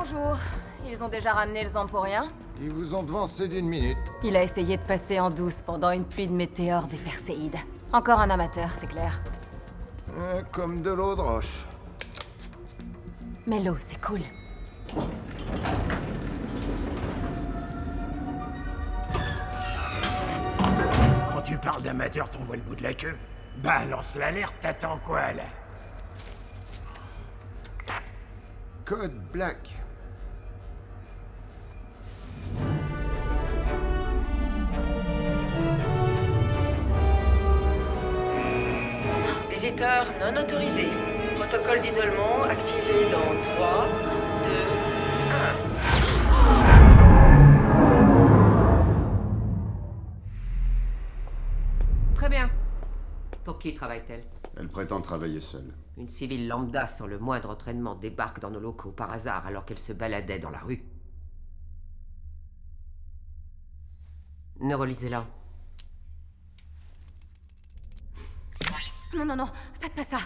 Bonjour. Ils ont déjà ramené le Zamporien? Ils vous ont devancé d'une minute. Il a essayé de passer en douce pendant une pluie de météores des Perséides. Encore un amateur, c'est clair. Comme de l'eau de roche. Mais l'eau, c'est cool. Quand tu parles d'amateur, t'en vois le bout de la queue. Balance l'alerte, t'attends quoi, là? Code Black. Visiteur non autorisé. Protocole d'isolement activé dans 3, 2, 1. Très bien. Pour qui travaille-t-elle? Elle prétend travailler seule. Une civile lambda sans le moindre entraînement débarque dans nos locaux par hasard alors qu'elle se baladait dans la rue. Ne relisez-la. Non, non, non, faites pas ça.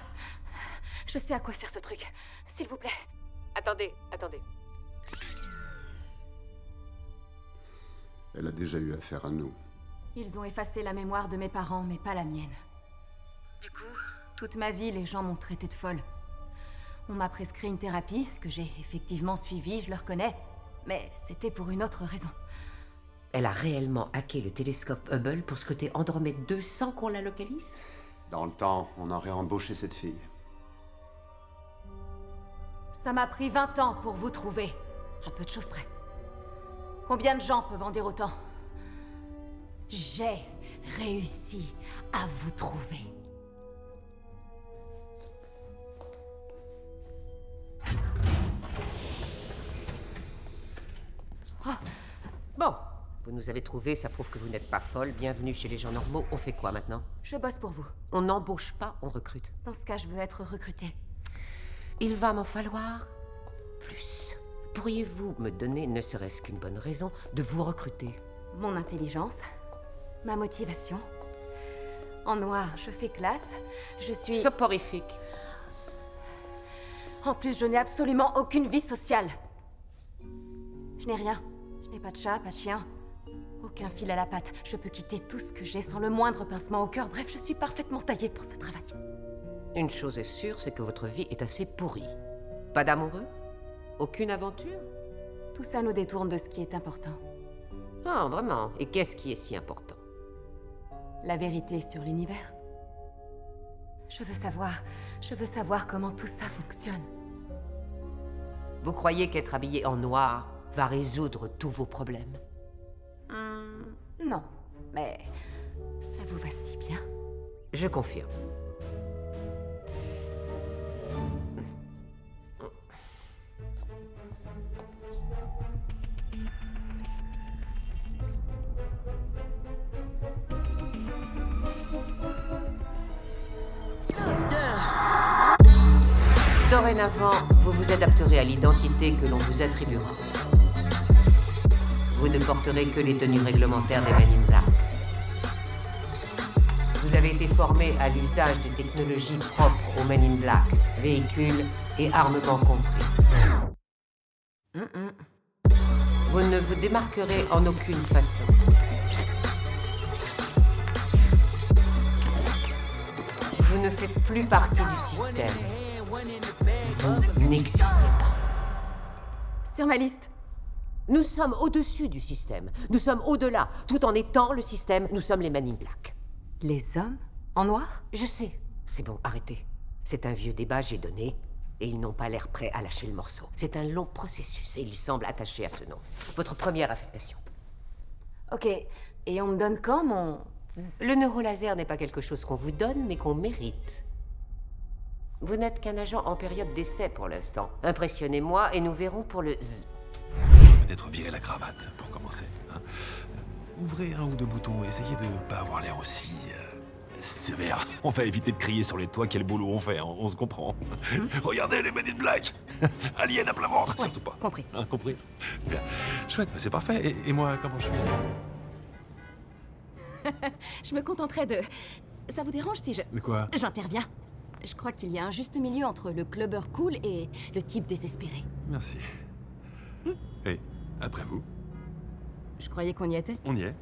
Je sais à quoi sert ce truc. S'il vous plaît. Attendez. Elle a déjà eu affaire à nous. Ils ont effacé la mémoire de mes parents, mais pas la mienne. Du coup, toute ma vie, les gens m'ont traitée de folle. On m'a prescrit une thérapie, que j'ai effectivement suivie, je le reconnais. Mais c'était pour une autre raison. Elle a réellement hacké le télescope Hubble pour scruter Andromède 2 sans qu'on la localise? Dans le temps, on aurait embauché cette fille. Ça m'a pris 20 ans pour vous trouver. À peu de choses près. Combien de gens peuvent en dire autant? J'ai réussi à vous trouver. Oh. Bon, vous nous avez trouvés, ça prouve que vous n'êtes pas folle. Bienvenue chez les gens normaux. On fait quoi maintenant? Je bosse pour vous. On n'embauche pas, on recrute. Dans ce cas, je veux être recrutée. Il va m'en falloir plus. Pourriez-vous me donner, ne serait-ce qu'une bonne raison, de vous recruter? Mon intelligence, ma motivation. En noir, je fais classe. Je suis... Soporifique. En plus, je n'ai absolument aucune vie sociale. Je n'ai rien. Je n'ai pas de chat, pas de chien. Aucun fil à la patte. Je peux quitter tout ce que j'ai sans le moindre pincement au cœur. Bref, je suis parfaitement taillée pour ce travail. Une chose est sûre, c'est que votre vie est assez pourrie. Pas d'amoureux? Aucune aventure? Tout ça nous détourne de ce qui est important. Ah, vraiment? Et qu'est-ce qui est si important? La vérité sur l'univers. Je veux savoir comment tout ça fonctionne. Vous croyez qu'être habillé en noir va résoudre tous vos problèmes? Non, mais ça vous va si bien. Je confirme. Dorénavant, vous vous adapterez à l'identité que l'on vous attribuera. Vous ne porterez que les tenues réglementaires des Men in Black. Vous avez été formé à l'usage des technologies propres aux Men in Black, véhicules et armements compris. Vous ne vous démarquerez en aucune façon. Vous ne faites plus partie du système. Vous n'existez pas. Sur ma liste. Nous sommes au-dessus du système. Nous sommes au-delà. Tout en étant le système, nous sommes les Men in Black. Les hommes en noir? Je sais. C'est bon, arrêtez. C'est un vieux débat, j'ai donné, et ils n'ont pas l'air prêts à lâcher le morceau. C'est un long processus, et ils semblent attachés à ce nom. Votre première affectation. Ok, et on me donne quand mon... Le neurolaser n'est pas quelque chose qu'on vous donne, mais qu'on mérite. Vous n'êtes qu'un agent en période d'essai pour l'instant. Impressionnez-moi, et nous verrons pour le Z. Peut-être virer la cravate, pour commencer. Hein. Ouvrez un ou deux boutons, essayez de pas avoir l'air aussi... sévère. On va éviter de crier sur les toits quel boulot on fait, hein, on se comprend. Regardez les Men in Black. Alien à plat ventre, Ouais, surtout pas. compris. Hein, compris. Bien. Chouette, bah c'est parfait. Et moi, comment je fais? Je me contenterai de... Ça vous dérange si je... De quoi? J'interviens. Je crois qu'il y a un juste milieu entre le clubber cool et le type désespéré. Merci. Et après vous, Je croyais qu'on y était. on y est.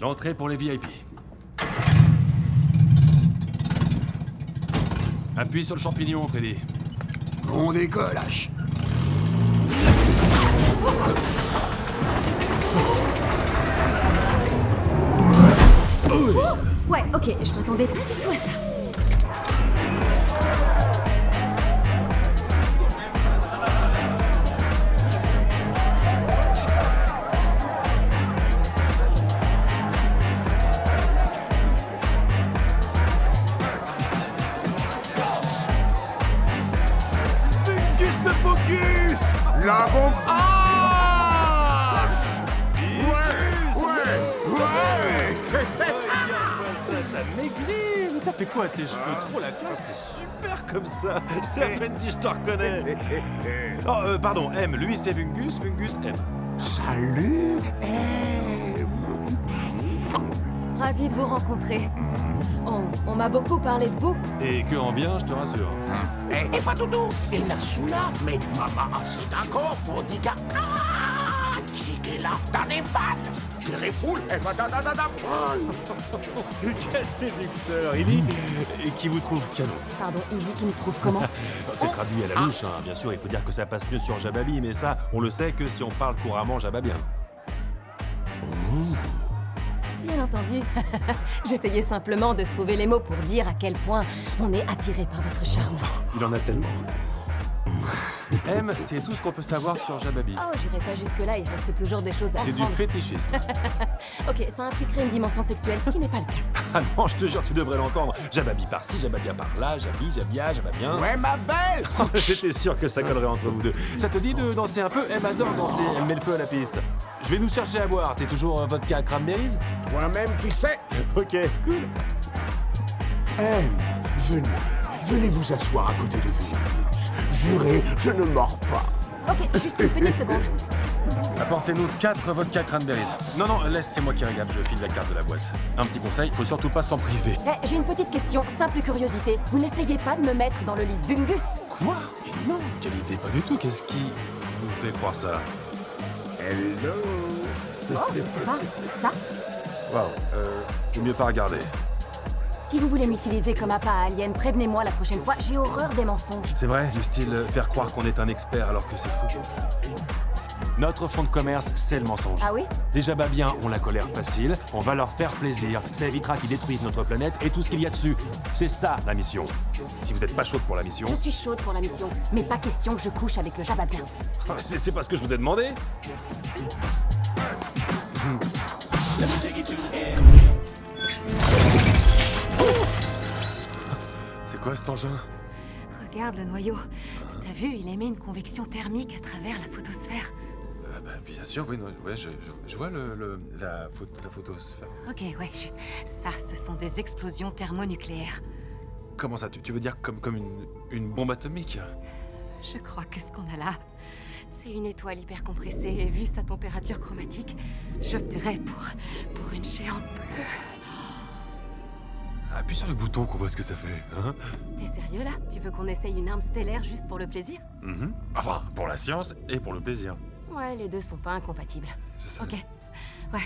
L'entrée pour les VIP. Appuie sur le champignon, Freddy. On décolle, H. Ouais, ok, je m'attendais pas du tout à ça. Fungus le focus. La bombe H. Ouais. T'as maigri, mais t'as fait quoi à tes cheveux? Trop la classe, t'es super comme ça. C'est à peine si je te reconnais. Oh, pardon, M, lui c'est Fungus, Fungus M. Salut, M. Ravi de vous rencontrer. On m'a beaucoup parlé de vous. Et que en bien, je te rassure. Et pas tout doux. Et Nasuna, mais maman, c'est d'accord, faut dire que... Ah, Chiquela, t'as des fans. Qui refoule, et va da. Quel séducteur, il dit. Et qui vous trouve canon. Pardon, il dit qu'il me trouve comment? C'est traduit à la louche, hein. Bien sûr, il faut dire que ça passe mieux sur Jababi, mais ça, on le sait que si on parle couramment jababien. Bien entendu. J'essayais simplement de trouver les mots pour dire à quel point on est attiré par votre charme. Il en a tellement. M, c'est tout ce qu'on peut savoir sur Jababi. Oh, j'irai pas jusque-là, il reste toujours des choses à C'est du apprendre. fétichisme. Ok, ça impliquerait une dimension sexuelle, ce qui n'est pas le cas. Ah non, je te jure, tu devrais l'entendre. Jababi par-ci, Jababia par-là, Jabi, Jabia, Jababien. Ouais, ma belle. J'étais sûr que ça collerait entre vous deux. Ça te dit de danser un peu? Elle adore danser, elle met le feu à la piste. Je vais nous chercher à boire. T'es toujours vodka cranberries? Toi-même, tu sais. Ok, cool. M, venez vous asseoir à côté de vous. Jurez, je ne mords pas. Ok, juste une petite seconde. Apportez-nous 4 vodka cranberries. Non, laisse, c'est moi qui regarde, je file la carte de la boîte. Un petit conseil, faut surtout pas s'en priver. Eh, j'ai une petite question, simple curiosité. Vous n'essayez pas de me mettre dans le lit de Fungus? Quoi? Mais non, quelle idée, pas du tout. Qu'est-ce qui vous fait croire ça? Hello. Oh, je sais pas. Ça? Waouh, je mieux pas regarder. Si vous voulez m'utiliser comme appât à alien, prévenez-moi la prochaine fois. J'ai horreur des mensonges. C'est vrai, du style faire croire qu'on est un expert alors que c'est faux. Notre fonds de commerce, c'est le mensonge. Ah oui? Les Jababiens ont la colère facile, on va leur faire plaisir. Ça évitera qu'ils détruisent notre planète et tout ce qu'il y a dessus. C'est ça, la mission. Si vous êtes pas chaude pour la mission... Je suis chaude pour la mission, mais pas question que je couche avec le Jababien. C'est pas ce que je vous ai demandé. C'est quoi cet engin? Regarde le noyau. T'as vu, il émet une convection thermique à travers la photosphère. Bien sûr, oui, ouais, je vois la photosphère. Ok, ouais, chut. Ça, ce sont des explosions thermonucléaires. Comment ça, tu veux dire comme une bombe atomique? Je crois que ce qu'on a là, c'est une étoile hyper compressée et vu sa température chromatique, j'opterais pour une géante bleue. Appuie sur le bouton qu'on voit ce que ça fait, hein? T'es sérieux là? Tu veux qu'on essaye une arme stellaire juste pour le plaisir? Enfin, pour la science et pour le plaisir. Ouais, les deux sont pas incompatibles. Je sais. Ok. Ouais,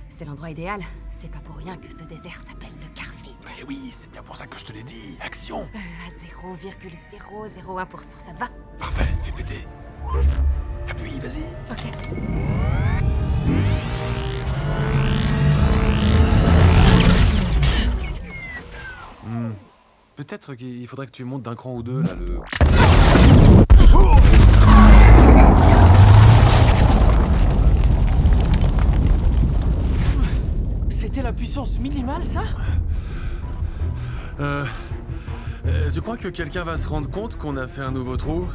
c'est l'endroit idéal. C'est pas pour rien que ce désert s'appelle le Carvide. Mais oui, c'est bien pour ça que je te l'ai dit. Action! À 0,001%, ça te va? Parfait, fais péter. Appuie, vas-y. Ok. Peut-être qu'il faudrait que tu montes d'un cran ou deux, là, le... C'était la puissance minimale, ça? Tu crois que quelqu'un va se rendre compte qu'on a fait un nouveau trou?